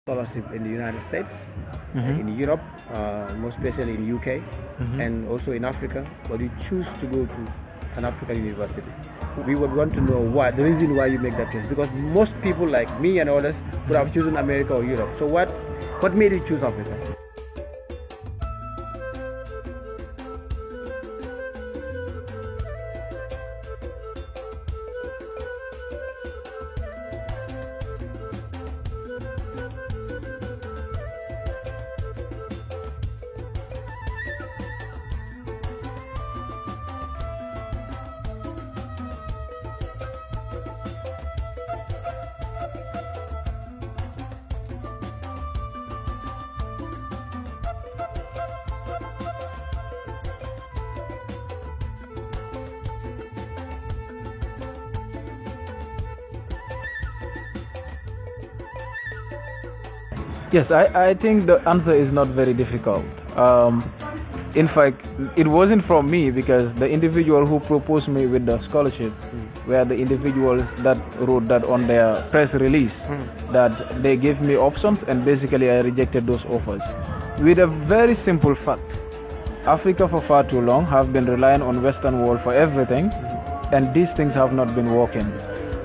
scholarship in the United States, Mm-hmm. in Europe, most especially in UK, Mm-hmm. and also in Africa. But you choose to go to an African university. We would want to know why, the reason why you make that choice. Because most people like me and others would have chosen America or Europe. So what made you choose Africa? Yes, I think the answer is not very difficult. In fact, it wasn't from me because the individual who proposed me with the scholarship were the individuals that wrote that on their press release that they gave me options and basically I rejected those offers with a very simple fact. Africa for far too long have been relying on Western world for everything and these things have not been working.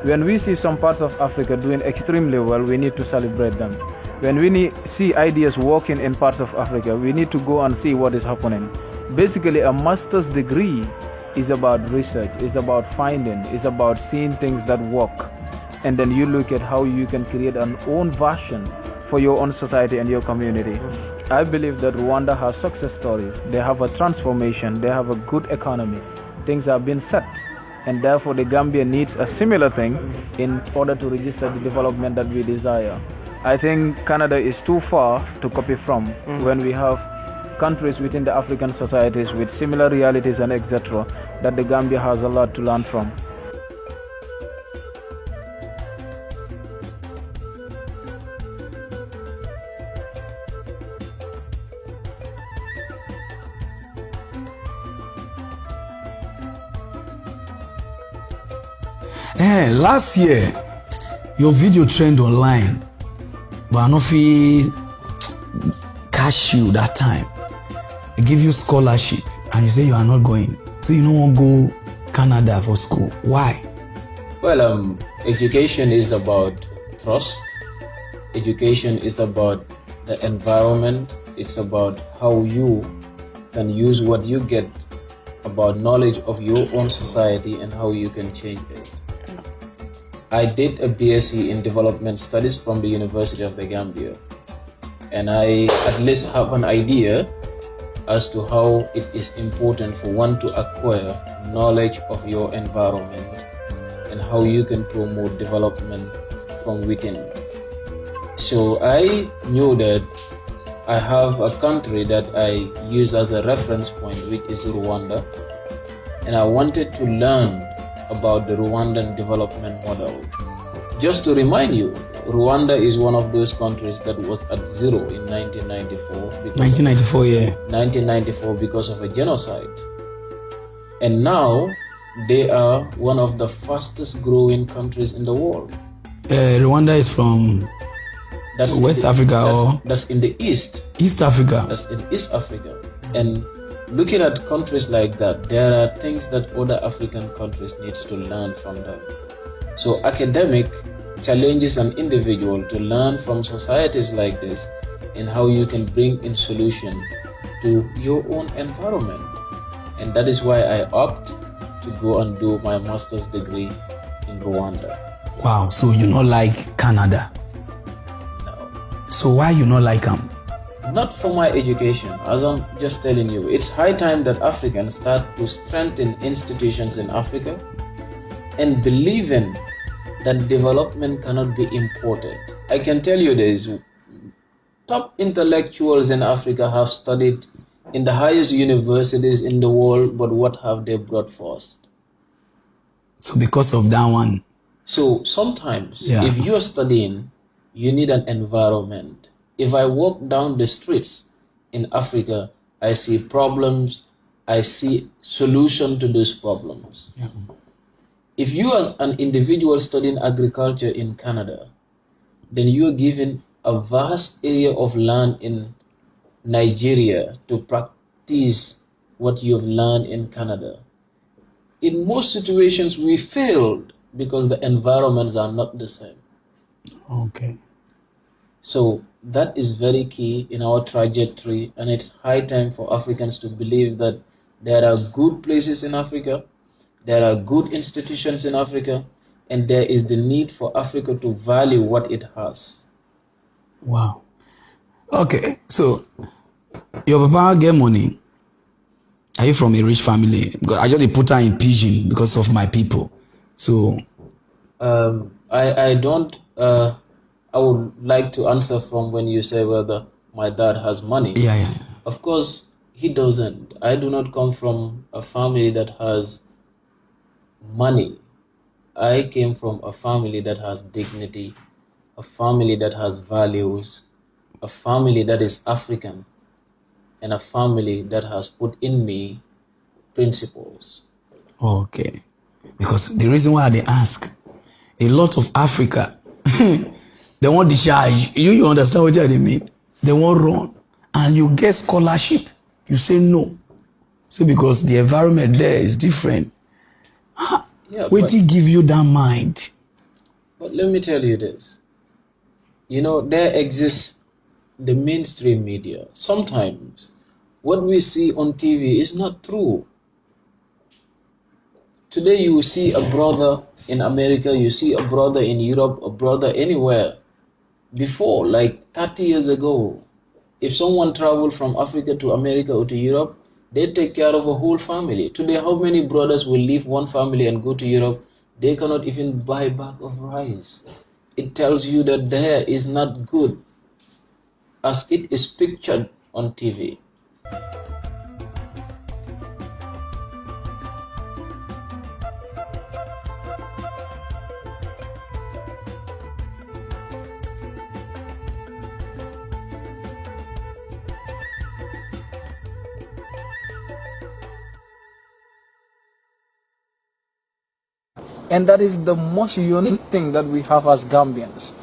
When we see some parts of Africa doing extremely well, we need to celebrate them. When we see ideas working in parts of Africa, we need to go and see what is happening. Basically, a master's degree is about research, it's about finding, it's about seeing things that work. And then you look at how you can create an own version for your own society and your community. I believe that Rwanda has success stories. They have a transformation, they have a good economy. Things have been set. And therefore, the Gambia needs a similar thing in order to register the development that we desire. I think Canada is too far to copy from when we have countries within the African societies with similar realities and etc. that the Gambia has a lot to learn from. Last year, your video trend online, but I no feel cash you that time. They give you scholarship and you say you are not going. So you don't want to go Canada for school. Why? Well, education is about trust. Education is about the environment. It's about how you can use what you get about knowledge of your own society and how you can change it. I did a BSc in Development Studies from the University of the Gambia, and I at least have an idea as to how it is important for one to acquire knowledge of your environment and how you can promote development from within. So I knew that I have a country that I use as a reference point, which is Rwanda, and I wanted to learn about the Rwandan development model. Just to remind you, Rwanda is one of those countries that was at zero in 1994. 1994, yeah. 1994 because of a genocide. And now they are one of the fastest growing countries in the world. Rwanda is from West Africa that's in the East. East Africa. That's in East Africa. And looking at countries like that, there are things that other African countries needs to learn from them. So academic challenges an individual to learn from societies like this and how you can bring in solution to your own environment. And that is why I opt to go and do my master's degree in Rwanda. Wow, so you not like Canada? No. So why you not like them? Not for my education, as I'm just telling you. It's high time that Africans start to strengthen institutions in Africa and believe in that development cannot be imported. I can tell you this, top intellectuals in Africa have studied in the highest universities in the world, but what have they brought forth? So because of that one. So sometimes if you're studying, you need an environment. If I walk down the streets in Africa, I see problems, I see solution to those problems. Yeah. If you are an individual studying agriculture in Canada, then you are given a vast area of land in Nigeria to practice what you've learned in Canada. In most situations, we failed because the environments are not the same. Okay. So that is very key in our trajectory, and it's high time for Africans to believe that there are good places in Africa, there are good institutions in Africa, and there is the need for Africa to value what it has. Wow. Okay, so your papa get money. Are you from a rich family? Because I just put her in pidgin because of my people. So I don't. I would like to answer from when you say whether my dad has money. yeah. Of course, he doesn't. I do not come from a family that has money. I came from a family that has dignity, a family that has values, a family that is African, and a family that has put in me principles. Okay. Because the reason why they ask, a lot of Africa, they want discharge. You understand what I mean? They want run. And you get scholarship. You say no. So because the environment there is different. Yeah, Wait till give you that mind. But let me tell you this. You know, there exists the mainstream media. Sometimes what we see on TV is not true. Today you see a brother in America, you see a brother in Europe, a brother anywhere. Before, like 30 years ago, if someone traveled from Africa to America or to Europe, they take care of a whole family. Today, how many brothers will leave one family and go to Europe? They cannot even buy a bag of rice. It tells you that there is not good as it is pictured on TV. And that is the most unique thing that we have as Gambians.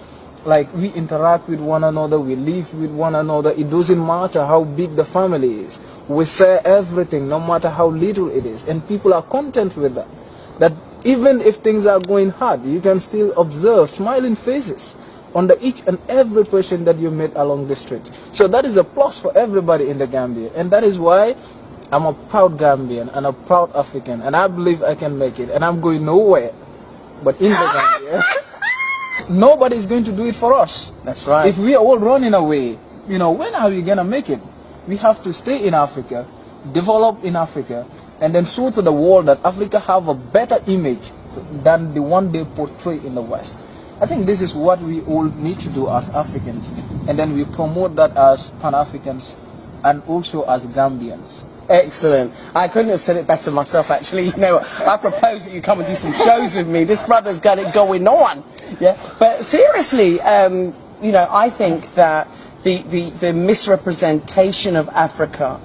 Like, we interact with one another, we live with one another. It doesn't matter how big the family is. We share everything, no matter how little it is. And people are content with that. That even if things are going hard, you can still observe smiling faces under each and every person that you meet along the street. So that is a plus for everybody in the Gambia. And that is why I'm a proud Gambian and a proud African, and I believe I can make it, and I'm going nowhere but in the Gambia. Nobody is going to do it for us. That's right. If we are all running away, you know, when are we going to make it? We have to stay in Africa, develop in Africa, and then show to the world that Africa have a better image than the one they portray in the West. I think this is what we all need to do as Africans, and then we promote that as Pan-Africans and also as Gambians. Excellent. I couldn't have said it better myself, actually. You know, I propose that you come and do some shows with me. This brother's got it going on. Yeah. But seriously, you know, I think that the misrepresentation of Africa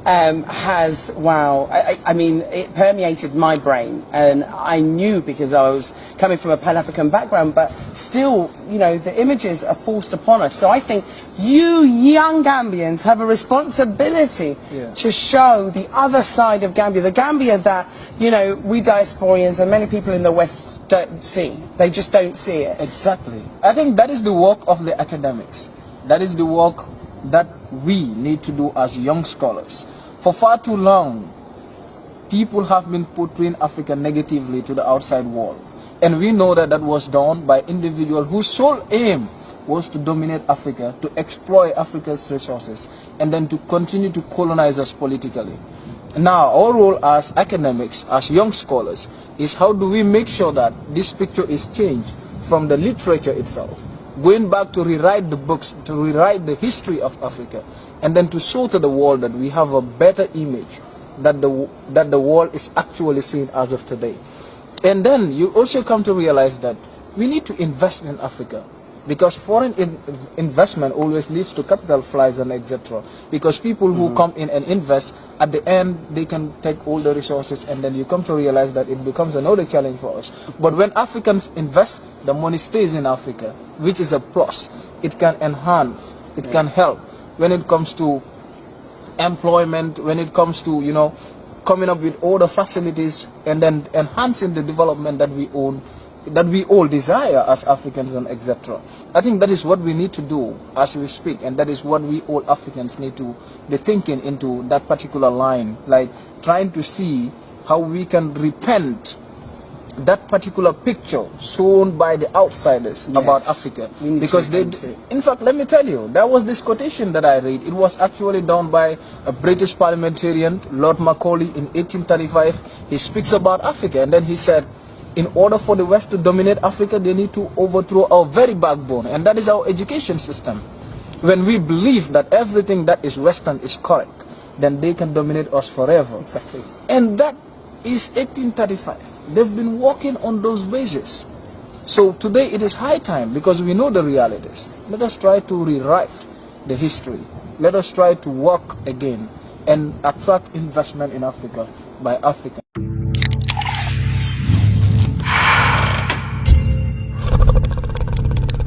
has, wow, I mean, it permeated my brain, and I knew because I was coming from a Pan-African background, but still, you know, the images are forced upon us. So I think you young Gambians have a responsibility to show the other side of Gambia, the Gambia that, you know, we diasporians and many people in the West don't see. They just don't see it. Exactly. I think that is the work of the academics. That is the work that we need to do as young scholars. For far too long, people have been portraying Africa negatively to the outside world. And we know that that was done by individuals whose sole aim was to dominate Africa, to exploit Africa's resources, and then to continue to colonize us politically. Now, our role as academics, as young scholars, is how do we make sure that this picture is changed from the literature itself, going back to rewrite the books, to rewrite the history of Africa, and then to show to the world that we have a better image that the world is actually seeing as of today. And then you also come to realize that we need to invest in Africa, because foreign investment always leads to capital flies and etc. Because people who come in and invest, at the end they can take all the resources, and then you come to realize that it becomes another challenge for us. But when Africans invest, the money stays in Africa, which is a plus. it can enhance, it can help when it comes to employment, when it comes to, you know, coming up with all the facilities and then enhancing the development that we own, that we all desire as Africans and etc. I think that is what we need to do as we speak, and that is what we all Africans need to be thinking into that particular line, like trying to see how we can repent that particular picture shown by the outsiders about Africa, because they, in fact, let me tell you, there was this quotation that I read. It was actually done by a British parliamentarian, Lord Macaulay, in 1835. He speaks about Africa, and then he said, in order for the West to dominate Africa, they need to overthrow our very backbone, and that is our education system. When we believe that everything that is Western is correct, then they can dominate us forever. Exactly. And that is 1835. They've been working on those bases. So today it is high time, because we know the realities. Let us try to rewrite the history. Let us try to work again and attract investment in Africa by Africans.